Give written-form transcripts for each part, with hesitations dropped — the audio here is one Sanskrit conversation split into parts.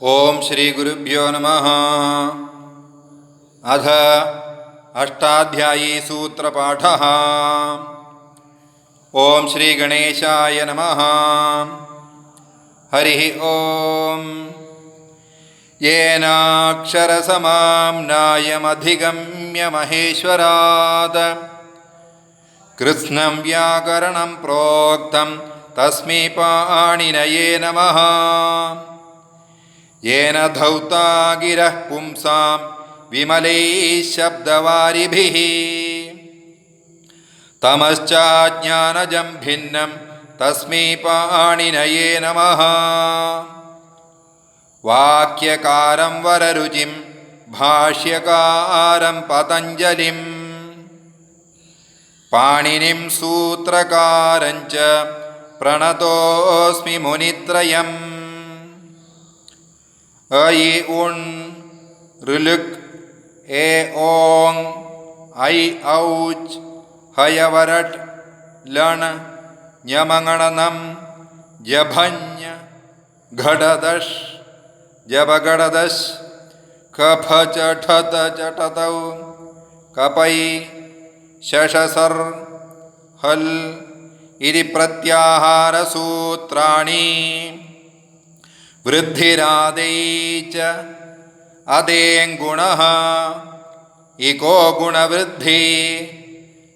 ओम श्री गुरुभ्यो नमः। अथ अष्टाध्यायी सूत्रपाठः। ओम श्री गणेशाय नमः। हरि ओम। येनाक्षरसमाम्नायमधिगम्य महेश्वरात् कृत्स्नं व्याकरणं प्रोक्तं तस्मै पाणिनये नमः। येन धौता गिरः पुंसां विमलैः शब्दवारिभिः तमश्चाज्ञानजं भिन्नं तस्मै पाणिनये नमः। वाक्यकारं वररुचिं भाष्यकारं पतञ्जलिं पाणिनिं सूत्रकारं च प्रणतोऽस्मि मुनित्रयम्। ऐ उण ऋलुक् ए ओं ऐ औच हयवरट लण ञमङणनं जभञ् घटदश जबगडदश कफ चठत चटतौ कपै शशसर हल इति प्रत्याहारसूत्राणि। वृद्धिरादै च अदेङ्गुणः इको गुणवृद्धि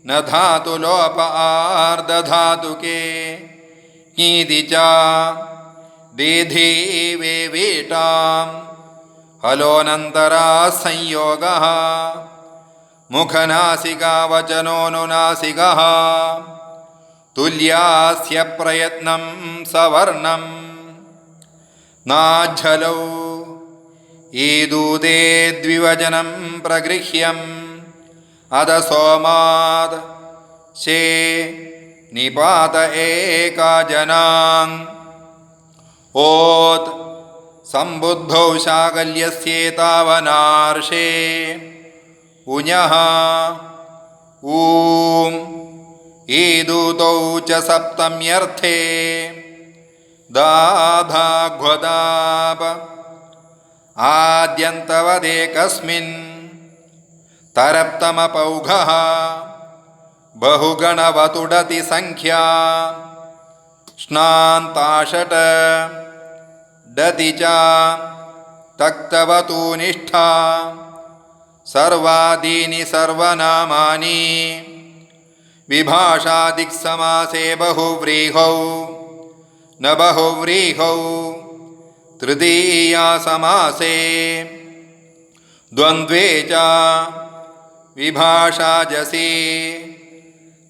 न धातुलोप आर्धधातुके ङीति च दीधि वेवीटां हलोऽनन्तरा संयोगः मुखनासिका वचनोऽनुनासिकः तुल्यास्य प्रयत्नं सवर्णम् नाझलौ ईदूदे द्विवचनं प्रगृह्यम् अदसोमाद् शे निपात एका जनाङ् ओत् सम्बुद्धौ शाकल्यस्येतावनार्षे उञः ऊं ईदूतौ च सप्तम्यर्थे दाधाघ्वदाप आद्यन्तवदेकस्मिन् तरप्तमपौघः बहुगणवतुडति संख्या स्नान्ताषट डति च तक्तवतूनिष्ठा सर्वादीनि सर्वनामानि विभाषादिक्समासे बहुव्रीहौ न बहुव्रीहौ तृतीया समासे द्वन्द्वे च विभाषाजसि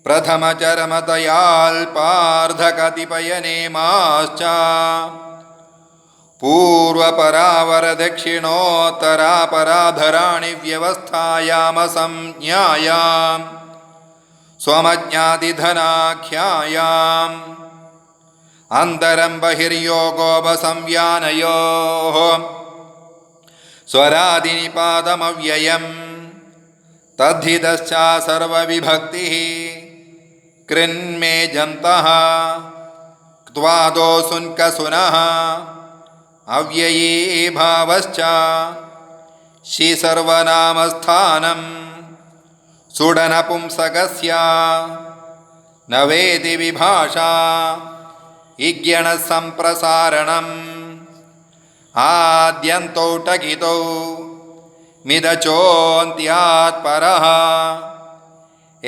प्रथमचरमतयाल्पार्धकतिपयनेमाश्च पूर्वपरावरदक्षिणोत्तरापराधराणि व्यवस्थायामसंज्ञायां स्वमज्ञादिधनाख्यायाम् अन्तरं बहिर्योगोपसंज्ञानयोः स्वरादिनिपातमव्ययम् तद्धितश्च सर्वविभक्तिः कृन्मेजन्तः क्त्वादो सुन्कसुनः अव्ययी भावश्च शि सर्वनामस्थानं सुडनपुंसकस्य न वेति विभाषा इज्ञणसम्प्रसारणम् आद्यन्तौ टकितौ मिदचोऽन्त्यात् परः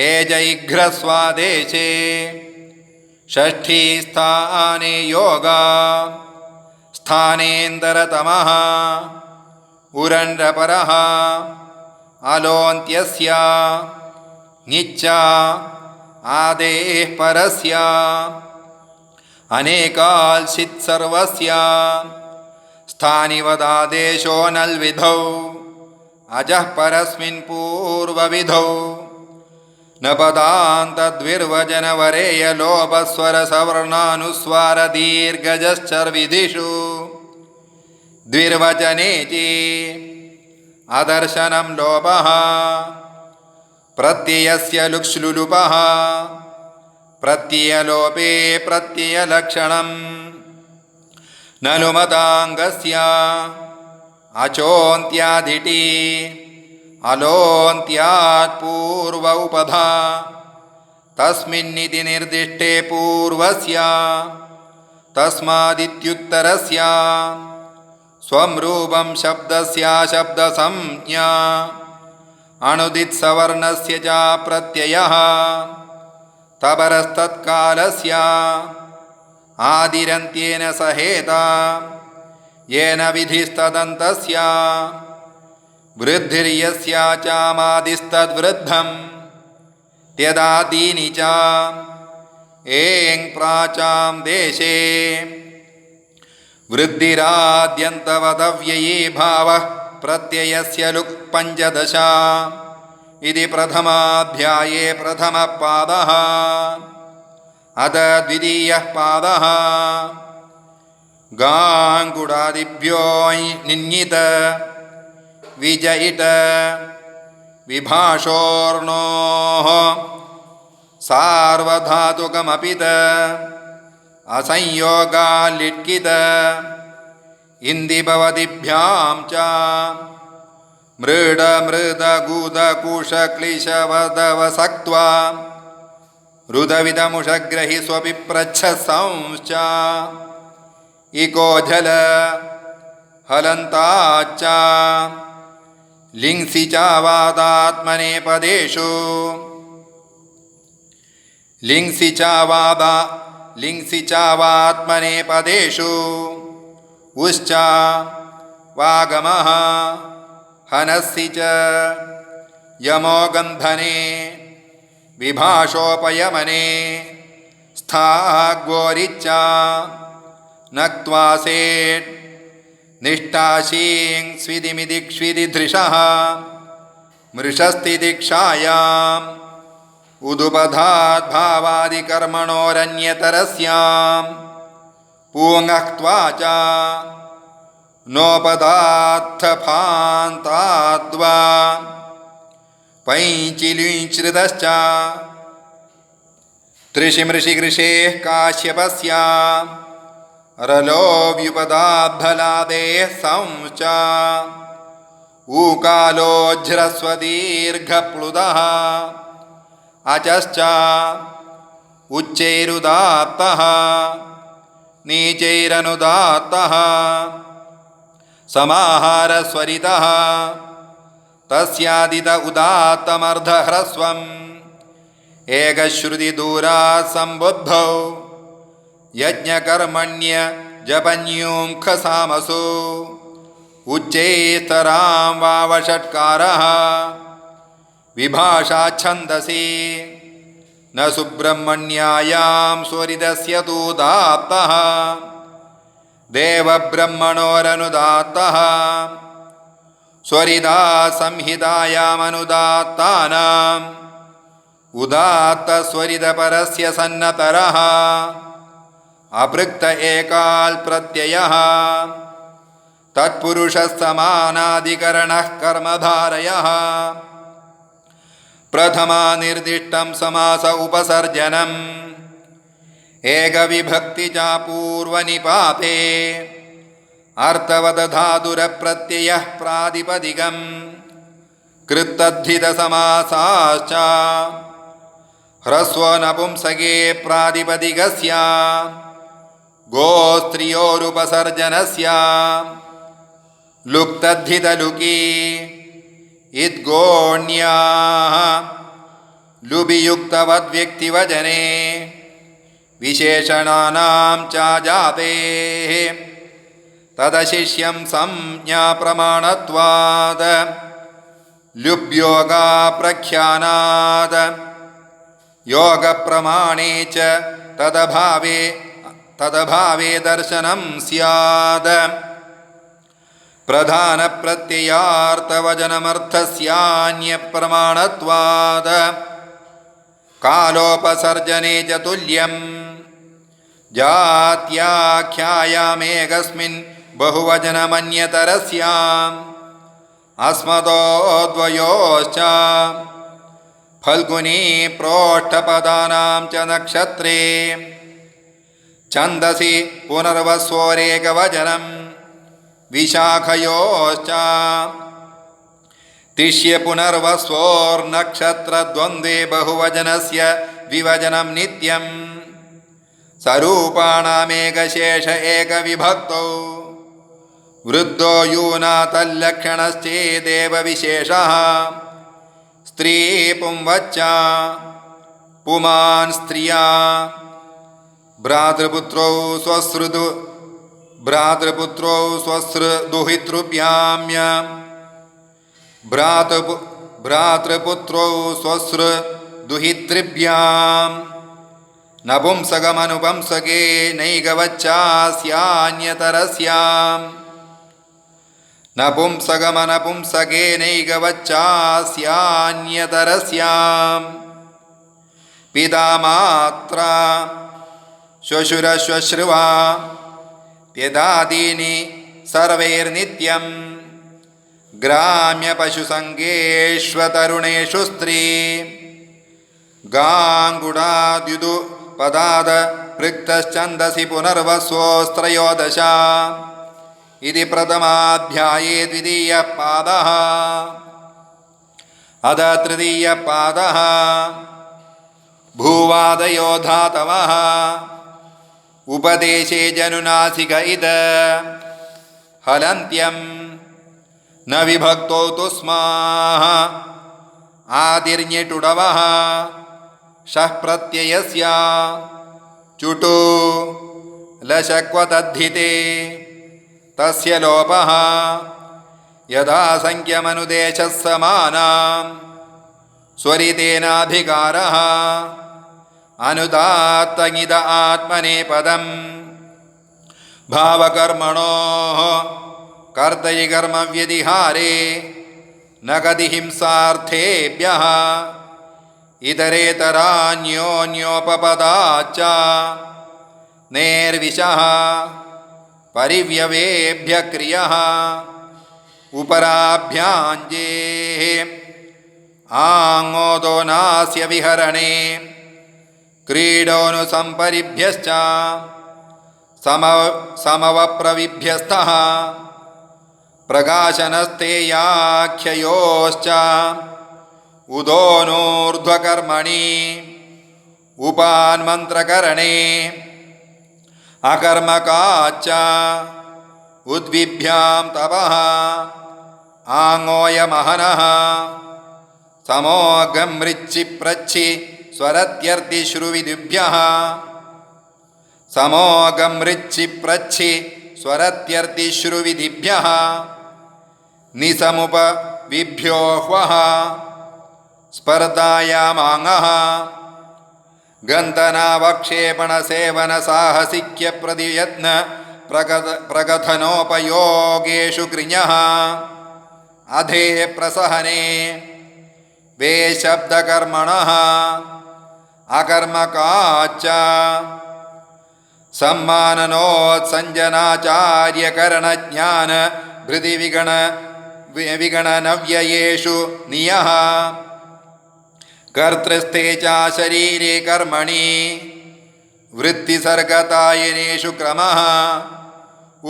एजैघ्रस्वादेशे षष्ठी स्थाने योगा स्थानेन्दरतमः उरण्डपरः अलोन्त्यस्य ङिच्चा आदेः परस्य अनेकाल्सित् सर्वस्य स्थानिवदादेशो नल्विधौ अजः परस्मिन् पूर्वविधौ न पदान्तद्विर्वचनवरेयलोपस्वरसवर्णानुस्वारदीर्घजश्चर्विधिषु द्विर्वचनेति अदर्शनं लोपः प्रत्ययस्य लुक्ष्लुलुपः प्रत्ययलोपे प्रत्ययलक्षणम् ननु मताङ्गस्य अचोन्त्यादिति अलोन्त्यात् पूर्व उपधा तस्मिन्निति निर्दिष्टे पूर्वस्य तस्मादित्युत्तरस्य स्वं रूपं शब्दस्य शब्दसंज्ञा अणुदित्सवर्णस्य च प्रत्ययः तपरस्तत्कालस्य आदिरन्त्येन सहेता येन विधिस्तदन्तस्य वृद्धिर्यस्य चामादिस्तद्वृद्धं त्यदादीनि च एं प्राचां देशे वृद्धिराद्यन्तवदव्ययी भावः प्रत्ययस्य लुक् पञ्चदश इति प्रथमाध्याये प्रथमपादः। अथ द्वितीयः पादः। गाङ्गुडादिभ्यो निन्यित विजयित विभाषोर्णोः सार्वधातुकमपित असंयोगाल्लिट्कित इन्दिभवदिभ्यां च मृड मृद गुद कुश क्लिश वदवसक्त्वा रुदविदमुषग्रहि स्वपि प्रच्छसंश्च इको जल हलन्ताच्च लिंसि च वादात्मनेपदेषु लिंसि च वात्मनेपदेषु उश्च वागमः हनसि च यमो गन्धने विभाषोपयमने स्थाग्वोरिच्च नक्त्वा सेट् निष्ठाशीं स्विदिमिदिक्ष्विदिधृषः मृषस्तिदीक्षायाम् उदुपधाद्भावादिकर्मणोरन्यतरस्यां पूङक्त्वा च नोपदात्थफान्ताद्वा पैञ्चिलिञ्चृतश्च त्रिशिमृषिकृषेः काश्यपस्य रलोव्युपदाद्धलादेः संश्च ऊकालोज्झ्रस्वदीर्घप्लुदः अचश्च उच्चैरुदात्तः नीचैरनुदात्तः समाहारस्वरितः तस्यादित उदात्तमर्धह्रस्वम् एकश्रुतिदूरात् सम्बुद्धौ यज्ञकर्मण्य जपन्यूङ्खसामसु उच्चैस्तरां वावषट्कारः विभाषाच्छन्दसि न सुब्रह्मण्यायां स्वरितस्य तूदात्तः देवब्रह्मणोरनुदात्तः स्वरिता संहितायामनुदात्तानाम् उदात्तस्वरितपरस्य सन्नतरः अपृक्त एकाल् प्रत्ययः तत्पुरुषः समानाधिकरणः कर्मधारयः प्रथमा निर्दिष्टं समास उपसर्जनम् एकविभक्ति च पूर्वनिपाते अर्थवदधातुरप्रत्ययः प्रातिपदिकम् कृत्तद्धितसमासाश्च ह्रस्व नपुंसके प्रातिपदिकस्य गोस्त्रियोरुपसर्जनस्य लुप्तद्धितलुकी इद्गोण्याः लुबियुक्तवद्व्यक्तिवचने विशेषणानां च जातेः तदशिष्यं संज्ञाप्रमाणत्वात् लुब्योगाप्रख्यानात् योगप्रमाणे च तदभावे दर्शनं स्यात् प्रधानप्रत्ययार्थवचनमर्थस्यान्यप्रमाणत्वात् कालोपसर्जने च तुल्यम् जात्याख्यायामेकस्मिन् बहुवचनमन्यतरस्याम् अस्मदोद्वयोश्च फल्गुनी प्रोष्ठपदानां च नक्षत्रे छन्दसि पुनर्वस्वरेकवचनं विशाखयोश्च तिष्य पुनर्वस्वोर्नक्षत्रद्वन्द्वे बहुवचनस्य विवचनं नित्यं सरूपाणामेकशेष एकविभक्तौ वृद्धो यूना तल्लक्षणश्चेदेव विशेषः स्त्री पुंवच्च पुमान् स्त्रिया भ्रातृपुत्रौ स्वसृदुहितृभ्याम्य भ्रातृपुत्रौ स्वसृदुहितृभ्यां नपुंसकमनुपंसके नैकवच्चास्यान्यतरस्यां नपुंसकमनपुंसके नैकवच्चास्यान्यतरस्यां पिता मात्रा श्वशुरश्वश्रुवा त्यदादीनि सर्वैर्नित्यं ग्राम्यपशुसङ्गेष्वतरुणेषु स्त्री गाङ्गुडाद्युदुपदाद पृक्तश्छन्दसि पुनर्वस्वस्त्रयोदश इति प्रथमाध्याये द्वितीयः पादः। अथ तृतीयः पादः भूवादयो धातवः उपदेशे जनुनासिक इद हलन्त्यं न विभक्तौ तुस्माः आदिर्ञिटुडवः शः प्रत्ययस्य चुटु लशक्वतद्धिते तस्य लोपः यदा संख्यमनुदेशः समानां स्वरितेनाधिकारः अनुदात्तङिद आत्मनेपदं भावकर्मणोः कर्तयिकर्मव्यतिहारे न कति हिंसार्थेभ्यः इतरेतरान्योन्योपपदाच्च नेर्विशः परिव्यवेभ्य क्रियः उपराभ्याञ्जेः आङोदो नास्य विहरणे क्रीडोऽनुसम्परिभ्यश्च समवप्रविभ्यस्तः प्रकाशनस्तेयाख्ययोश्च उदोनूर्ध्वकर्मणि उपान्मन्त्रकरणे अकर्मकाच्च उद्विभ्यां तपः आङोयमहनः समोगमृच्छि प्रच्छि स्वरत्यर्थिश्रुविदिभ्यः समोगमृच्छि प्रच्छि स्वरत्यर्थिश्रुविदिभ्यः निसमुपविभ्यो ह्वः स्पर्धायामाङः गन्धनावक्षेपणसेवनसाहसिक्यप्रतियत्न प्रकथनोपयोगेषु कृञः अधे प्रसहने वे शब्दकर्मणः अकर्मकाच्च सम्माननोत्सञ्जनाचार्यकरणज्ञान विगणनव्ययेषु नियः कर्तृस्थे च शरीरे कर्मणि वृत्तिसर्गतायनेषु क्रमः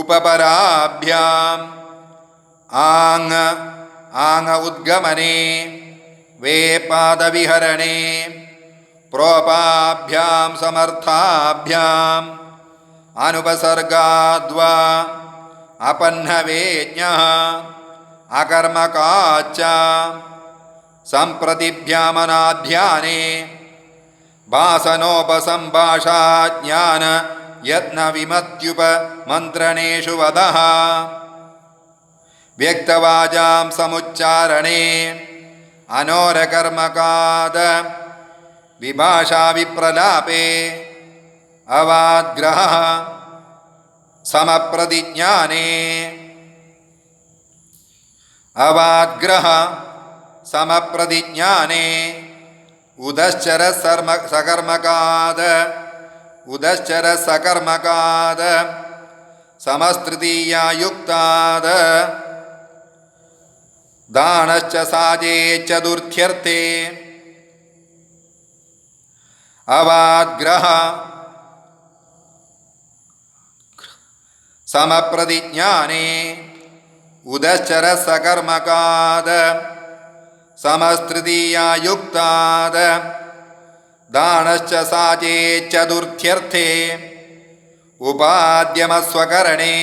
उपपराभ्याम् आङ उद्गमने वे पादविहरणे प्रोपाभ्यां समर्थाभ्याम् अनुपसर्गाद्वा अपन्नवेज्ञः अकर्मकाच्च सम्प्रतिभ्यामनाध्याने भासनोपसम्भाषाज्ञान यत्नविमत्युपमन्त्रणेषु वदः व्यक्तवाजां समुच्चारणे अनोरकर्मकाद विभाषा विप्रलापे अवाद्ग्रहः समप्रतिज्ञाने अवाद्ग्रह समप्रतिज्ञाने उदश्चर सकर्मकाद उदश्चर सकर्मकाद समस्तृतीया युक्ताद दानश्च साजे चतुर्थ्यर्थे अवाद्ग्रह समप्रतिज्ञाने उदश्चरसकर्मकाद समस्तृतीयायुक्ताद दानश्च साचे चतुर्थ्यर्थे उपाद्यमस्वकरणे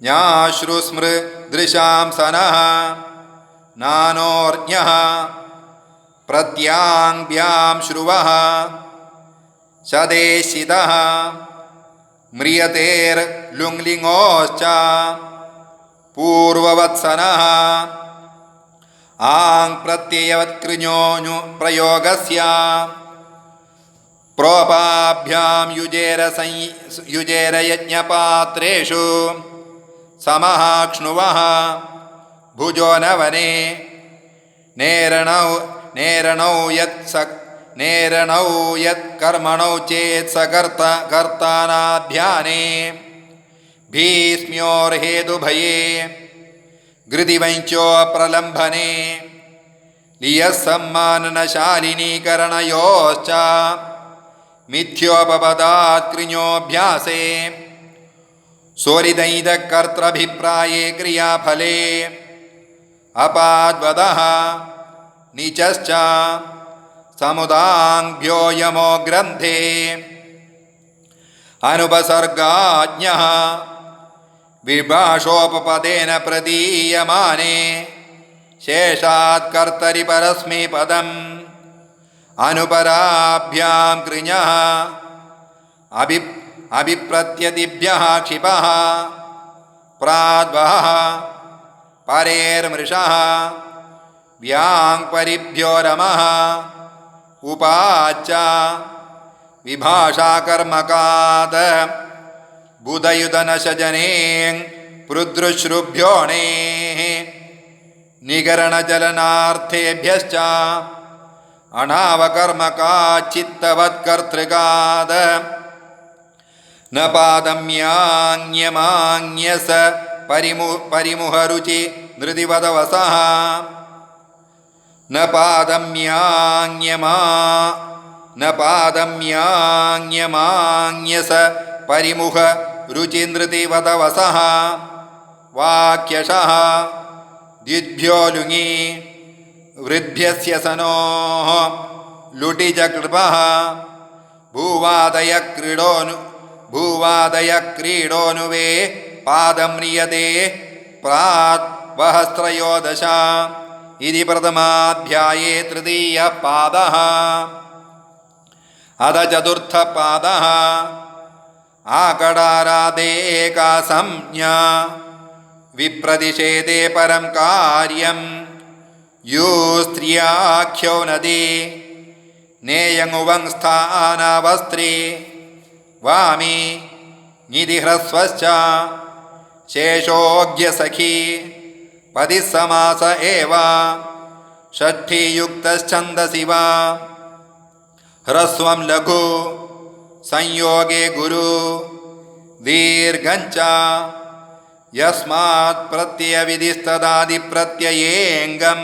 ज्ञाश्रुस्मृदृशां सनः नानोर्ज्ञः प्रत्याङ्भ्यां श्रुवः सदेशितः म्रियतेर्लुङ्लिङ्गोश्च पूर्ववत्सनः आङ् प्रत्ययवत्कृञोऽनु प्रयोगस्य प्रोपाभ्यां युजेरयज्ञपात्रेषु समः क्ष्णुवः भुजो नवने नेरणौ यत्कर्मणौ चेत् सकर्तानाध्याने भीष्म्योर्हेतुभये घृतिवञ्चो प्रलम्भने लियस्सम्माननशालिनीकरणयोश्च मिथ्योपपदात् कृञोऽभ्यासे सोरिदैदकर्तृभिप्राये क्रियाफले अपाद्वदः नीचश्च समुदाङ्भ्यो यमो ग्रन्थे अनुपसर्गाज्ञः विभाषोपपदेन प्रदीयमाने शेषात् कर्तरि परस्मैपदम् अनुपराभ्यां कृञः अभिप्रत्यदिभ्यः क्षिपः प्राद्वः परेर्मृषः व्याङ्परिभ्यो रमः उपाच्च विभाषाकर्मकात् बुधयुधनशजने पृद्रुश्रुभ्योणेः निगरणजलनार्थेभ्यश्च अनावकर्मकाच्चित्तवत्कर्तृकात् न पादम्यान्यमान्यस परिमुहरुचि नृतिवदवसः न पादम्यान्यमान्यस परिमुह रुचिनृतिवदवसः वाक्यशः द्विभ्यो लुङि वृद्भ्यस्य सनोः लुटिजकृपः भूवादय क्रीडोनुवे पादम्रियते प्राद्वहस्त्रयोदश इति प्रथमाध्याये तृतीयः पादः अथ चतुर्थपादः आकडारादेका संज्ञा विप्रतिषेधे परं कार्यं यो स्त्रियाख्यो नदी नेयङुवंस्थानावस्त्रे वामी निधिह्रस्वश्च शेषोऽज्ञसखी पदिः समास एव षष्ठीयुक्तश्छन्दसि वा ह्रस्वं लघु संयोगे गुरु दीर्घञ्च यस्मात् प्रत्ययविधिस्तदादिप्रत्ययेऽङ्गं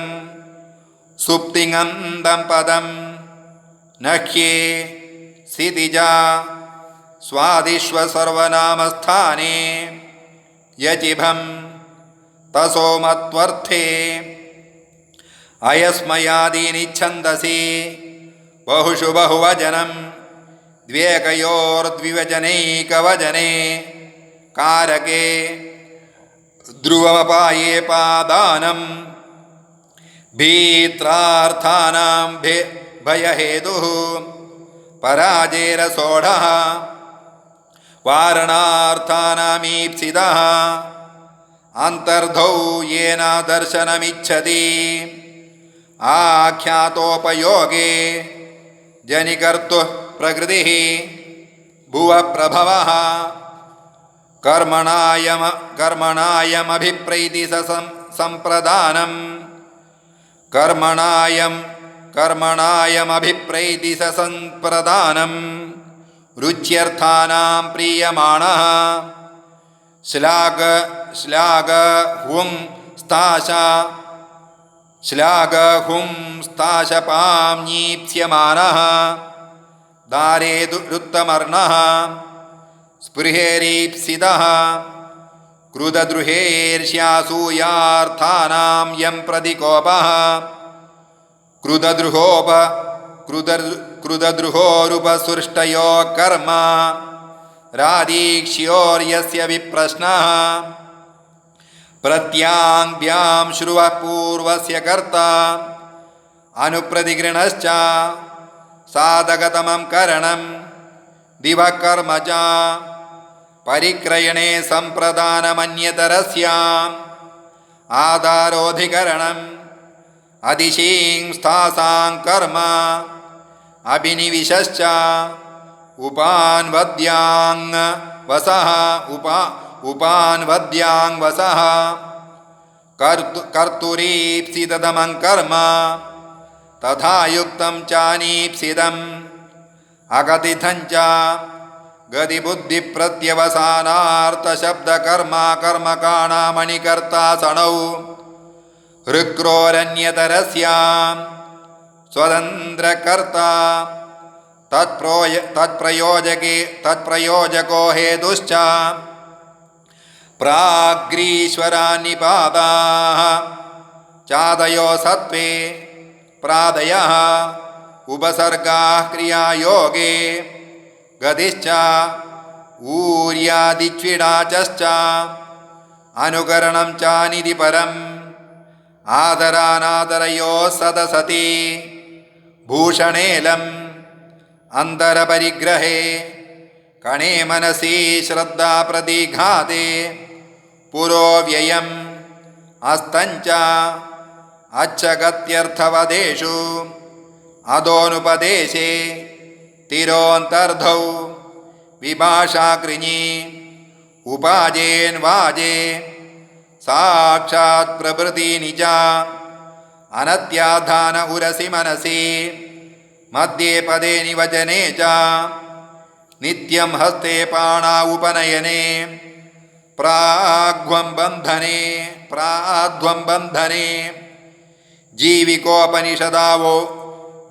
सुप्तिङन्दं पदं नह्ये सितिजा स्वादिष्व सर्वनामस्थाने यचिभं तसोमत्वर्थे अयस्मयादीनि छन्दसि बहुषु बहुवचनं द्व्येकयोर्द्विवचनैकवचने कारके ध्रुवमपाये पादानं भीत्रार्थानां भयहेतुः पराजेरसोढः वारणार्थानामीप्सितः अन्तर्धौ येन दर्शनमिच्छति आख्यातोपयोगे जनिकर्तुः प्रकृतिः भुवप्रभवः कर्मणायमभिप्रैति संप्रदानं कर्मणायमभिप्रैति संप्रदानं रुच्यर्थानां प्रीयमाणः श्लाघहुं स्ताशपाम्नीप्स्यमानः दारेदुत्तमर्णः स्पृहेरीप्सितः क्रुधद्रुहेर्ष्यासूयार्थानां यं प्रतिकोपः क्रुधद्रुहोरुपसृष्टयो कर्म रादीक्ष्योर्यस्य विप्रश्नः प्रत्याङ्भ्यां श्रुवः पूर्वस्य कर्ता अनुप्रतिगृणश्च साधकतमं करणं दिवः कर्म च परिक्रयणे सम्प्रदानमन्यतरस्याम् आधारोऽधिकरणम् अधिशींस्थासां कर्म अभिनिविशश्च उपान्वद्यां वसः कर्तुरीप्सिततमं कर्म तथा युक्तं चानीप्सितम् अकथितं च गतिबुद्धिप्रत्यवसानार्थशब्दकर्मा कर्मकाणामणिकर्तासनौ हृक्रोरन्यतरस्यां स्वतन्त्रकर्ता तत्प्रयोजको हेतुश्च प्राग्रीश्वरान्निपाताः चादयो सत्त्वे प्रादयः उपसर्गाः क्रियायोगे गतिश्च ऊर्यादिच्विडाचश्च अनुकरणं चानिधि परम् आदरानादरयोः सदसति भूषणेलम् अन्तरपरिग्रहे कणे मनसि श्रद्धा प्रतिघाते पुरोव्ययम् अस्तञ्च अच्छगत्यर्थवदेषु अधोनुपदेशे तिरोऽन्तर्धौ विभाषाकृञि उपाजेन्वाजे साक्षात् प्रभृति निज अनत्याधान उरसि मनसि मध्ये पदे निवचने च नित्यं हस्ते पाणा उपनयने प्राध्वं बन्धने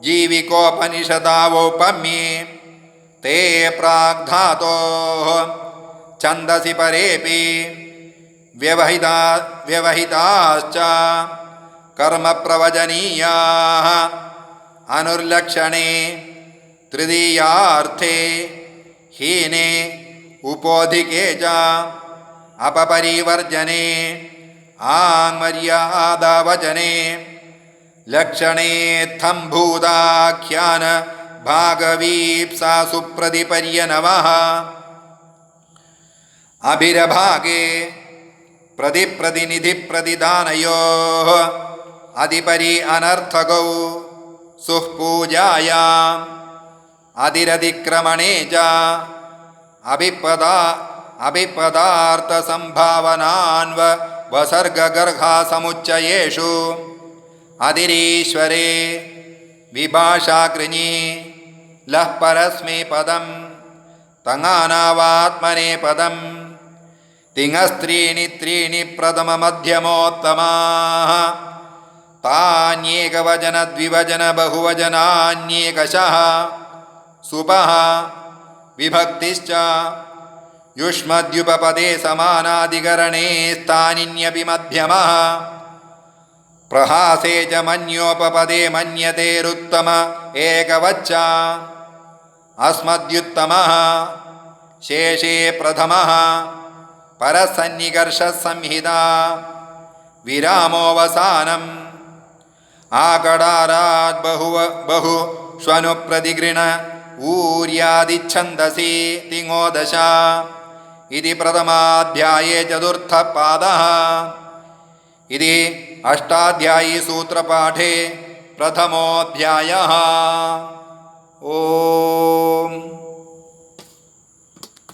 जीविकोपनिषदावोपम्ये ते प्राग्धातोः छन्दसि परेऽपि व्यवहिताश्च कर्म प्रवचनीयाः अनुर्लक्षणे तृतीयार्थे हीने उपोधिके च अपपरिवर्जने आङ्मर्यादावचने लक्षणेत्थं भूताख्यान भागवीप्सा सुप्रतिपर्यनवः अभिरभागे प्रतिनिधिप्रतिदानयोः अधिपरि अनर्थकौ सुःपूजायाम् अधिरतिक्रमणे च अभिपदार्थसम्भावनान्वसर्गगर्हासमुच्चयेषु अधिरीश्वरे विभाषाकृञि लः परस्मैपदं तङानावात्मने पदं तिङस्त्रीणि त्रीणि प्रथममध्यमोत्तमाः तान्येकवचन द्विवचन बहुवचनान्येकशः सुपः विभक्तिश्च युष्मद्युपपदे समानाधिकरणे स्थानिन्यपि मध्यमः प्रहासे च मन्योपपदे मन्यतेरुत्तम एकवच्च अस्मद्युत्तमः शेषे प्रथमः परसन्निकर्षसंहिता विरामोऽवसानम् आकडारात् बहु श्वनुप्रतिगृण ऊर्यादिच्छन्दसि तिङोदश इति प्रथमाध्याये चतुर्थपादः। इति अष्टाध्यायी सूत्रपाठे प्रथमोऽध्यायः। ओम।